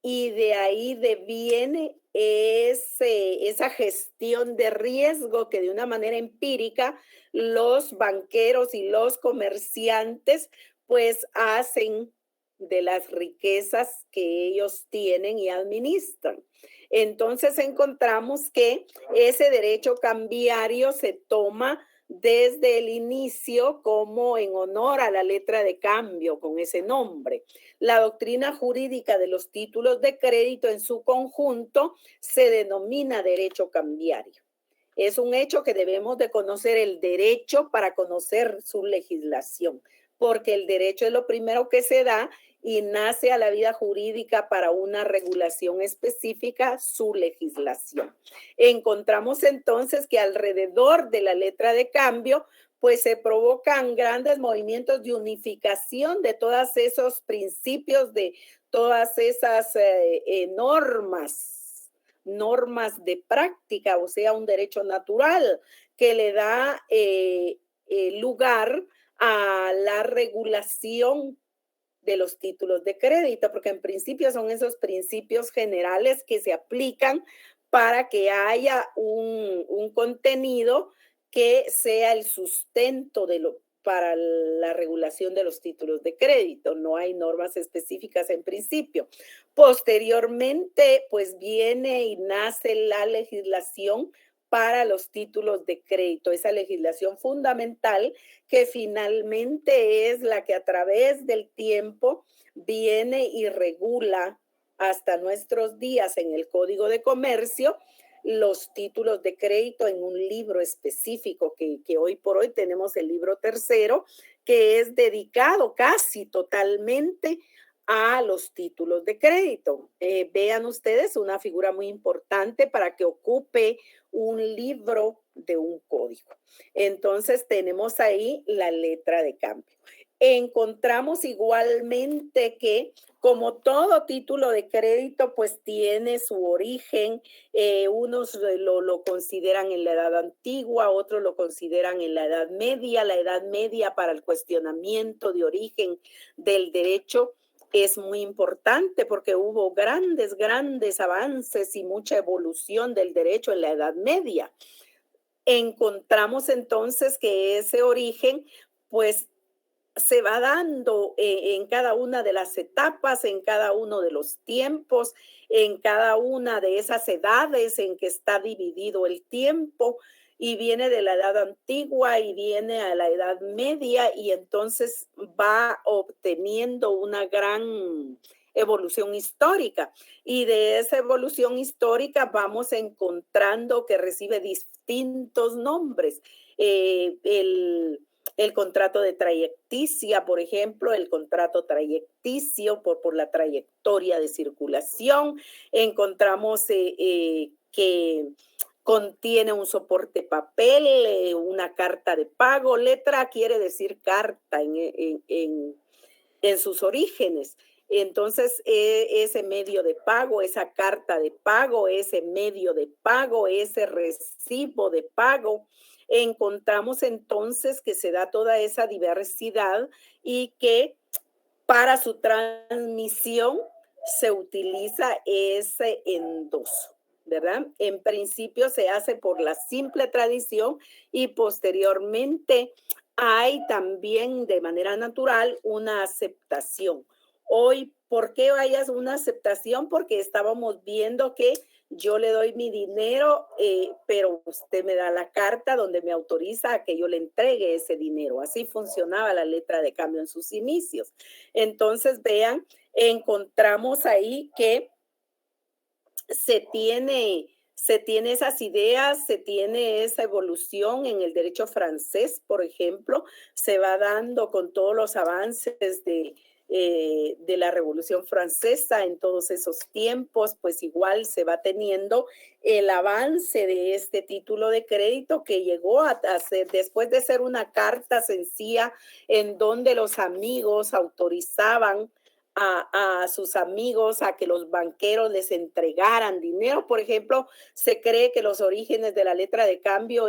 S1: Y de ahí deviene esa gestión de riesgo que de una manera empírica los banqueros y los comerciantes pues hacen de las riquezas que ellos tienen y administran. Entonces encontramos que ese derecho cambiario se toma desde el inicio como en honor a la letra de cambio con ese nombre. La doctrina jurídica de los títulos de crédito en su conjunto se denomina derecho cambiario. Es un hecho que debemos de conocer el derecho para conocer su legislación, porque el derecho es lo primero que se da y nace a la vida jurídica para una regulación específica, su legislación. Encontramos entonces que alrededor de la letra de cambio, pues se provocan grandes movimientos de unificación de todos esos principios, de todas esas normas de práctica, o sea, un derecho natural que le da lugar a la regulación de los títulos de crédito, porque en principio son esos principios generales que se aplican para que haya un contenido que sea el sustento para la regulación de los títulos de crédito. No hay normas específicas en principio. Posteriormente, pues viene y nace la legislación para los títulos de crédito, esa legislación fundamental que finalmente es la que a través del tiempo viene y regula hasta nuestros días en el Código de Comercio los títulos de crédito en un libro específico que hoy por hoy tenemos el libro tercero, que es dedicado casi totalmente a los títulos de crédito. Vean ustedes una figura muy importante para que ocupe un libro de un código. Entonces tenemos ahí la letra de cambio. Encontramos igualmente que como todo título de crédito, pues tiene su origen. Unos lo consideran en la edad antigua, otros lo consideran en la edad media. La edad media para el cuestionamiento de origen del derecho es muy importante porque hubo grandes avances y mucha evolución del derecho en la Edad Media. Encontramos entonces que ese origen, pues, se va dando en cada una de las etapas, en cada uno de los tiempos, en cada una de esas edades en que está dividido el tiempo, y viene de la edad antigua y viene a la edad media, y entonces va obteniendo una gran evolución histórica. Y de esa evolución histórica vamos encontrando que recibe distintos nombres. El contrato de trayecticia, por ejemplo, el contrato trayecticio por la trayectoria de circulación. Encontramos que contiene un soporte papel, una carta de pago. Letra quiere decir carta en sus orígenes. Entonces, ese medio de pago, esa carta de pago, ese medio de pago, ese recibo de pago, encontramos entonces que se da toda esa diversidad y que para su transmisión se utiliza ese endoso, ¿verdad? En principio se hace por la simple tradición y posteriormente hay también de manera natural una aceptación. Hoy, ¿por qué hayas una aceptación? Porque estábamos viendo que yo le doy mi dinero, pero usted me da la carta donde me autoriza a que yo le entregue ese dinero. Así funcionaba la letra de cambio en sus inicios. Entonces, vean, encontramos ahí que se tiene esas ideas, se tiene esa evolución en el derecho francés, por ejemplo, se va dando con todos los avances de la Revolución Francesa en todos esos tiempos, pues igual se va teniendo el avance de este título de crédito que llegó a ser, después de ser una carta sencilla en donde los amigos autorizaban a sus amigos a que los banqueros les entregaran dinero. Por ejemplo, se cree que los orígenes de la letra de cambio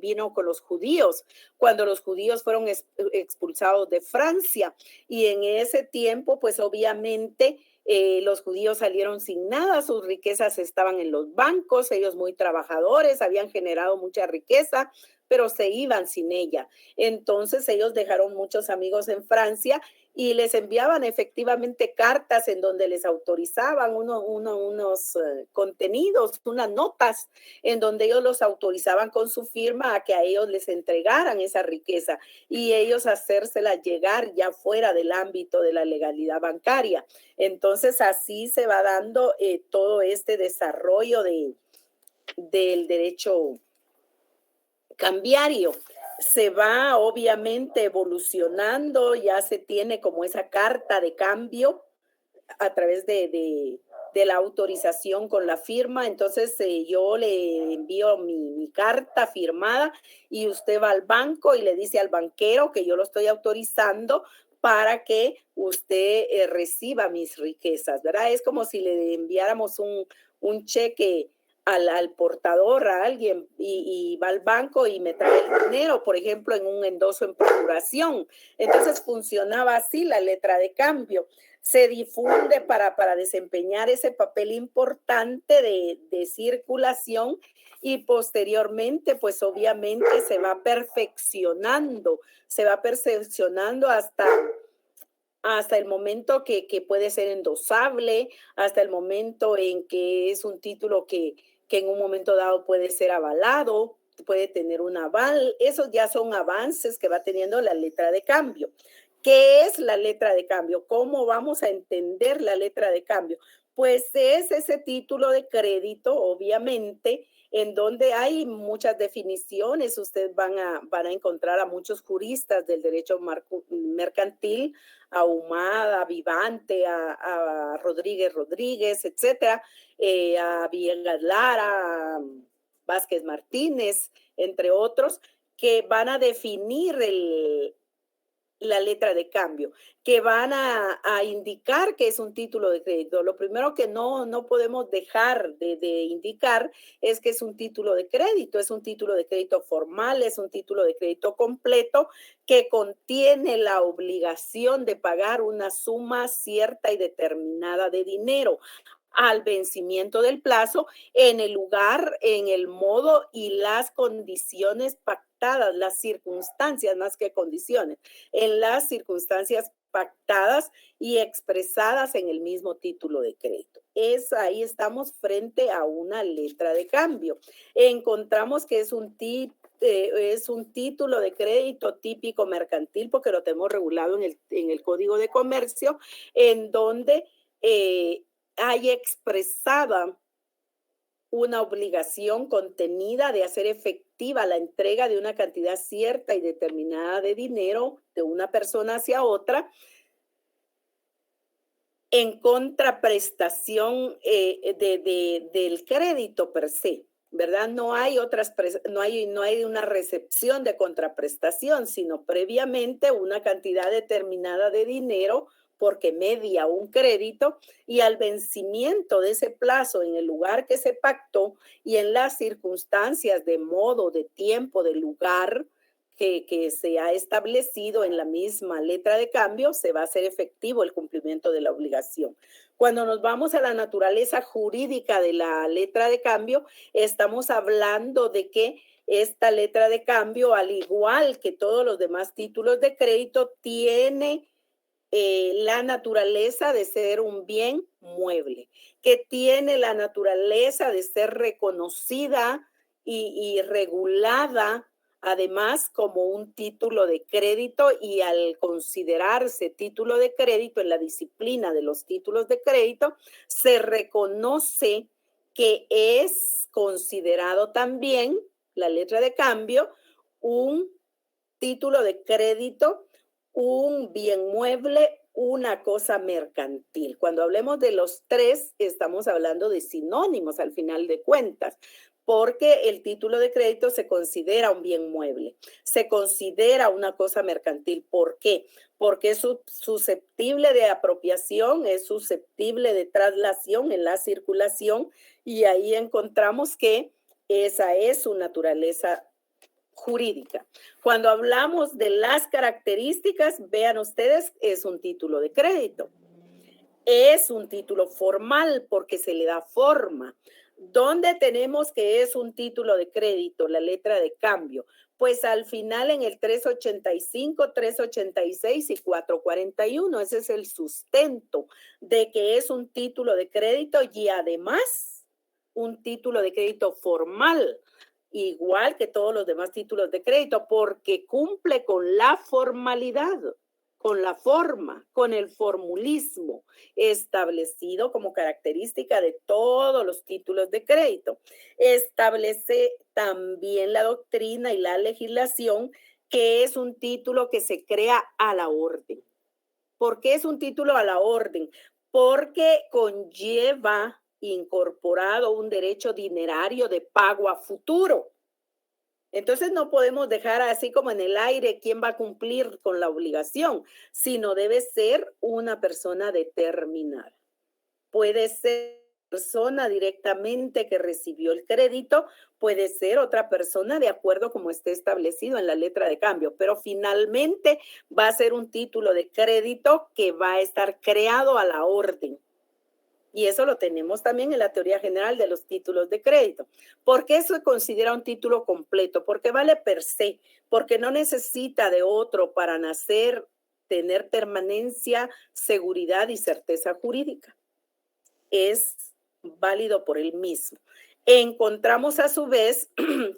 S1: vino con los judíos, cuando los judíos fueron expulsados de Francia. Y en ese tiempo, pues obviamente los judíos salieron sin nada, sus riquezas estaban en los bancos, ellos muy trabajadores, habían generado mucha riqueza, pero se iban sin ella. Entonces ellos dejaron muchos amigos en Francia y les enviaban efectivamente cartas en donde les autorizaban unos contenidos, unas notas, en donde ellos los autorizaban con su firma a que a ellos les entregaran esa riqueza y ellos hacérsela llegar ya fuera del ámbito de la legalidad bancaria. Entonces así se va dando todo este desarrollo del derecho cambiario. Se va obviamente evolucionando, ya se tiene como esa carta de cambio a través de la autorización con la firma. Entonces yo le envío mi carta firmada y usted va al banco y le dice al banquero que yo lo estoy autorizando para que usted reciba mis riquezas, ¿verdad? Es como si le enviáramos un cheque al portador, a alguien, y va al banco y me trae el dinero, por ejemplo, en un endoso en procuración. Entonces funcionaba así la letra de cambio. Se difunde para desempeñar ese papel importante de circulación y posteriormente, pues obviamente se va perfeccionando hasta el momento que puede ser endosable, hasta el momento en que es un título que en un momento dado puede ser avalado, puede tener un aval. Esos ya son avances que va teniendo la letra de cambio. ¿Qué es la letra de cambio? ¿Cómo vamos a entender la letra de cambio? Pues es ese título de crédito, obviamente, en donde hay muchas definiciones. Ustedes van a encontrar a muchos juristas del derecho mercantil, a Ahumada, a Vivante, a Rodríguez, etcétera, a Villegas Lara, a Vázquez Martínez, entre otros, que van a definir la letra de cambio, que van a indicar que es un título de crédito. Lo primero que no podemos dejar de indicar es que es un título de crédito formal, es un título de crédito completo que contiene la obligación de pagar una suma cierta y determinada de dinero al vencimiento del plazo en el lugar, en el modo y las condiciones pactadas, las circunstancias más que condiciones, en las circunstancias pactadas y expresadas en el mismo título de crédito. Ahí estamos frente a una letra de cambio. Encontramos que es un título de crédito típico mercantil porque lo tenemos regulado en el Código de Comercio, en donde hay expresada una obligación contenida de hacer efectiva la entrega de una cantidad cierta y determinada de dinero de una persona hacia otra en contraprestación del crédito per se, ¿verdad? No hay una recepción de contraprestación, sino previamente una cantidad determinada de dinero porque media un crédito, y al vencimiento de ese plazo en el lugar que se pactó y en las circunstancias de modo, de tiempo, de lugar que se ha establecido en la misma letra de cambio, se va a hacer efectivo el cumplimiento de la obligación. Cuando nos vamos a la naturaleza jurídica de la letra de cambio, estamos hablando de que esta letra de cambio, al igual que todos los demás títulos de crédito, tiene la naturaleza de ser un bien mueble, que tiene la naturaleza de ser reconocida y regulada, además, como un título de crédito, y al considerarse título de crédito en la disciplina de los títulos de crédito, se reconoce que es considerado también la letra de cambio un título de crédito, un bien mueble, una cosa mercantil. Cuando hablemos de los tres, estamos hablando de sinónimos al final de cuentas, porque el título de crédito se considera un bien mueble, se considera una cosa mercantil. ¿Por qué? Porque es susceptible de apropiación, es susceptible de traslación en la circulación, y ahí encontramos que esa es su naturaleza jurídica. Cuando hablamos de las características, vean ustedes, es un título de crédito. Es un título formal porque se le da forma. ¿Dónde tenemos que es un título de crédito, la letra de cambio? Pues al final en el 385, 386 y 441. Ese es el sustento de que es un título de crédito y además un título de crédito formal, igual que todos los demás títulos de crédito, porque cumple con la formalidad, con la forma, con el formulismo establecido como característica de todos los títulos de crédito. Establece también la doctrina y la legislación que es un título que se crea a la orden. ¿Por qué es un título a la orden? Porque conlleva incorporado un derecho dinerario de pago a futuro. Entonces no podemos dejar así como en el aire quién va a cumplir con la obligación, sino debe ser una persona determinada. Puede ser persona directamente que recibió el crédito, puede ser otra persona de acuerdo como esté establecido en la letra de cambio, pero finalmente va a ser un título de crédito que va a estar creado a la orden. Y eso lo tenemos también en la teoría general de los títulos de crédito. ¿Por qué se considera un título completo? Porque vale per se, porque no necesita de otro para nacer, tener permanencia, seguridad y certeza jurídica. Es válido por él mismo. Encontramos a su vez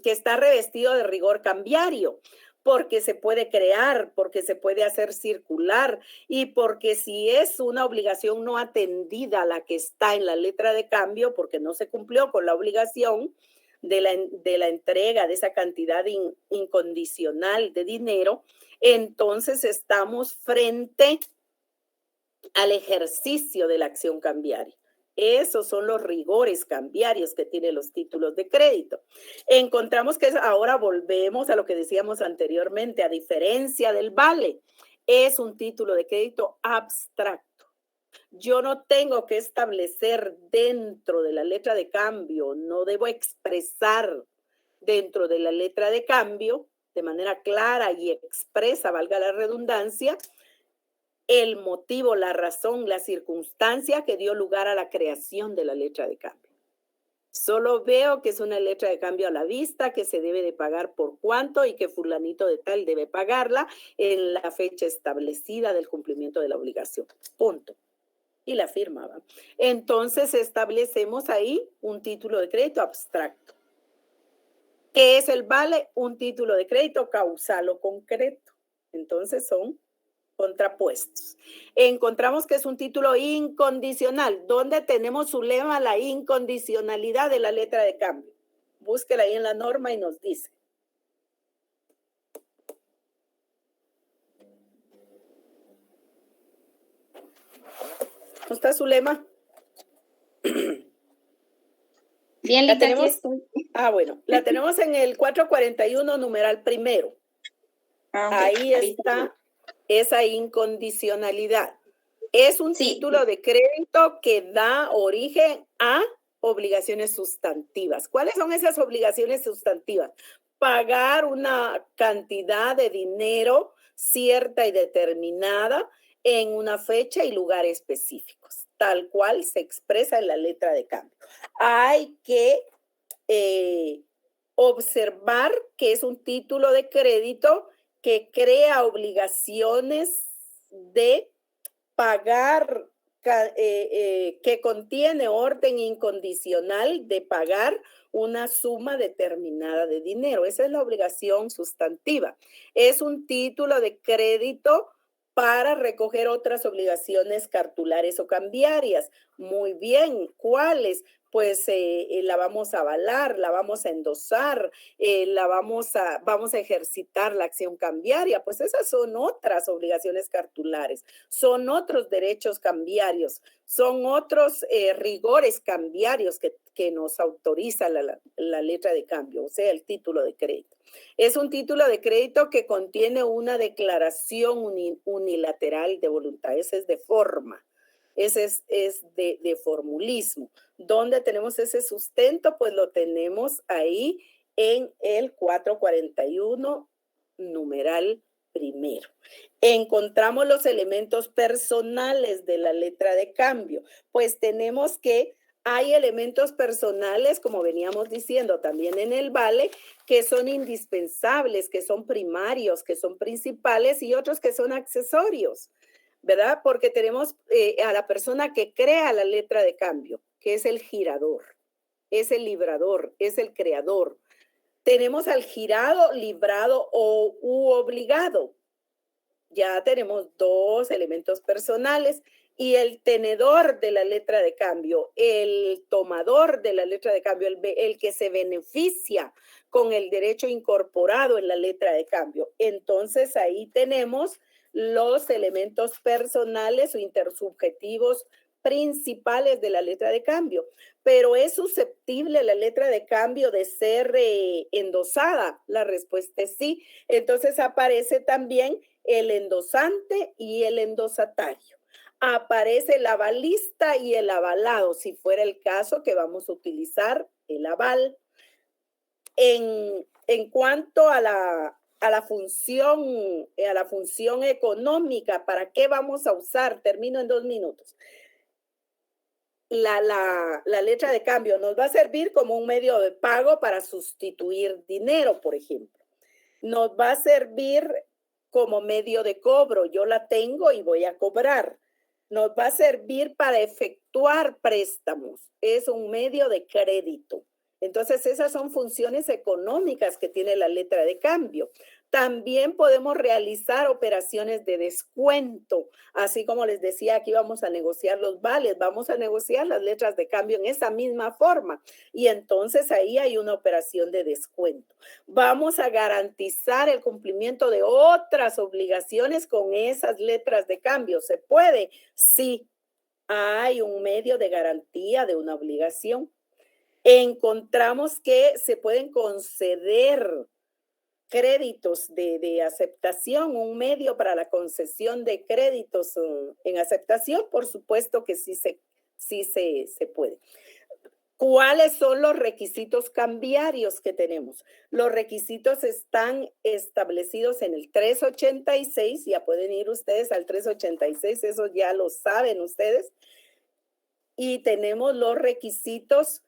S1: que está revestido de rigor cambiario, porque se puede crear, porque se puede hacer circular y porque si es una obligación no atendida la que está en la letra de cambio, porque no se cumplió con la obligación de la entrega de esa cantidad incondicional de dinero, entonces estamos frente al ejercicio de la acción cambiaria. Esos son los rigores cambiarios que tienen los títulos de crédito. Encontramos que ahora volvemos a lo que decíamos anteriormente, a diferencia del vale, es un título de crédito abstracto. Yo no tengo que establecer dentro de la letra de cambio, no debo expresar dentro de la letra de cambio de manera clara y expresa, valga la redundancia, el motivo, la razón, la circunstancia que dio lugar a la creación de la letra de cambio. Solo veo que es una letra de cambio a la vista, que se debe de pagar por cuánto y que fulanito de tal debe pagarla en la fecha establecida del cumplimiento de la obligación. Punto. Y la firma, ¿va? Entonces establecemos ahí un título de crédito abstracto. ¿Qué es el vale? Un título de crédito causal o concreto. Entonces son contrapuestos. Encontramos que es un título incondicional, donde tenemos su lema, la incondicionalidad de la letra de cambio. Búsquela ahí en la norma y nos dice. ¿No está su lema?
S5: Bien,
S1: La
S5: Lita, aquí
S1: tenemos,
S5: estoy.
S1: bueno, la tenemos en el 441 numeral primero. Ahí está esa incondicionalidad. Es un título de crédito que da origen a obligaciones sustantivas. ¿Cuáles son esas obligaciones sustantivas? Pagar una cantidad de dinero cierta y determinada en una fecha y lugar específicos, tal cual se expresa en la letra de cambio. Hay que observar que es un título de crédito que crea obligaciones de pagar, que contiene orden incondicional de pagar una suma determinada de dinero. Esa es la obligación sustantiva. Es un título de crédito para recoger otras obligaciones cartulares o cambiarias. Muy bien, ¿cuáles? Pues la vamos a avalar, la vamos a endosar, vamos a ejercitar la acción cambiaria. Pues esas son otras obligaciones cartulares, son otros derechos cambiarios, son otros rigores cambiarios que nos autoriza la letra de cambio, o sea, el título de crédito. Es un título de crédito que contiene una declaración unilateral de voluntad. Ese es de forma, ese es de formulismo. ¿Dónde tenemos ese sustento? Pues lo tenemos ahí en el 441 numeral primero. Encontramos los elementos personales de la letra de cambio. Pues tenemos que hay elementos personales, como veníamos diciendo también en el vale, que son indispensables, que son primarios, que son principales y otros que son accesorios, ¿verdad? Porque tenemos a la persona que crea la letra de cambio, que es el girador, es el librador, es el creador. Tenemos al girado, librado u obligado. Ya tenemos dos elementos personales. Y el tenedor de la letra de cambio, el tomador de la letra de cambio, el que se beneficia con el derecho incorporado en la letra de cambio. Entonces ahí tenemos los elementos personales o intersubjetivos principales de la letra de cambio. Pero ¿es susceptible la letra de cambio de ser endosada? La respuesta es sí. Entonces aparece también el endosante y el endosatario. Aparece el avalista y el avalado, si fuera el caso que vamos a utilizar el aval. En cuanto a la función económica, ¿para qué vamos a usar? Termino en 2 minutos. La letra de cambio nos va a servir como un medio de pago para sustituir dinero, por ejemplo. Nos va a servir como medio de cobro. Yo la tengo y voy a cobrar. Nos va a servir para efectuar préstamos. Es un medio de crédito. Entonces, esas son funciones económicas que tiene la letra de cambio. También podemos realizar operaciones de descuento. Así como les decía, aquí vamos a negociar los vales, vamos a negociar las letras de cambio en esa misma forma. Y entonces ahí hay una operación de descuento. Vamos a garantizar el cumplimiento de otras obligaciones con esas letras de cambio. ¿Se puede? Sí, hay un medio de garantía de una obligación. Encontramos que se pueden conceder créditos de aceptación, un medio para la concesión de créditos en aceptación, por supuesto que sí se puede. ¿Cuáles son los requisitos cambiarios que tenemos? Los requisitos están establecidos en el 386, ya pueden ir ustedes al 386, eso ya lo saben ustedes. Y tenemos los requisitos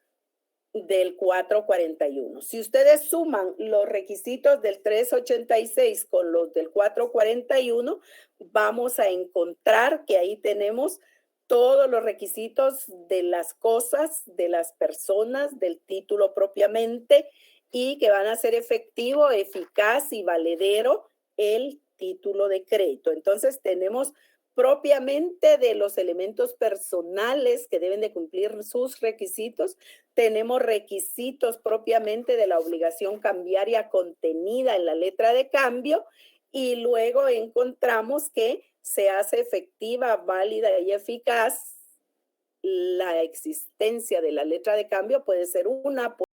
S1: del 441. Si ustedes suman los requisitos del 386 con los del 441, vamos a encontrar que ahí tenemos todos los requisitos de las cosas, de las personas, del título propiamente, y que van a ser efectivo, eficaz y valedero el título de crédito. Entonces tenemos propiamente de los elementos personales que deben de cumplir sus requisitos. Tenemos requisitos propiamente de la obligación cambiaria contenida en la letra de cambio, y luego encontramos que se hace efectiva, válida y eficaz la existencia de la letra de cambio. Puede ser una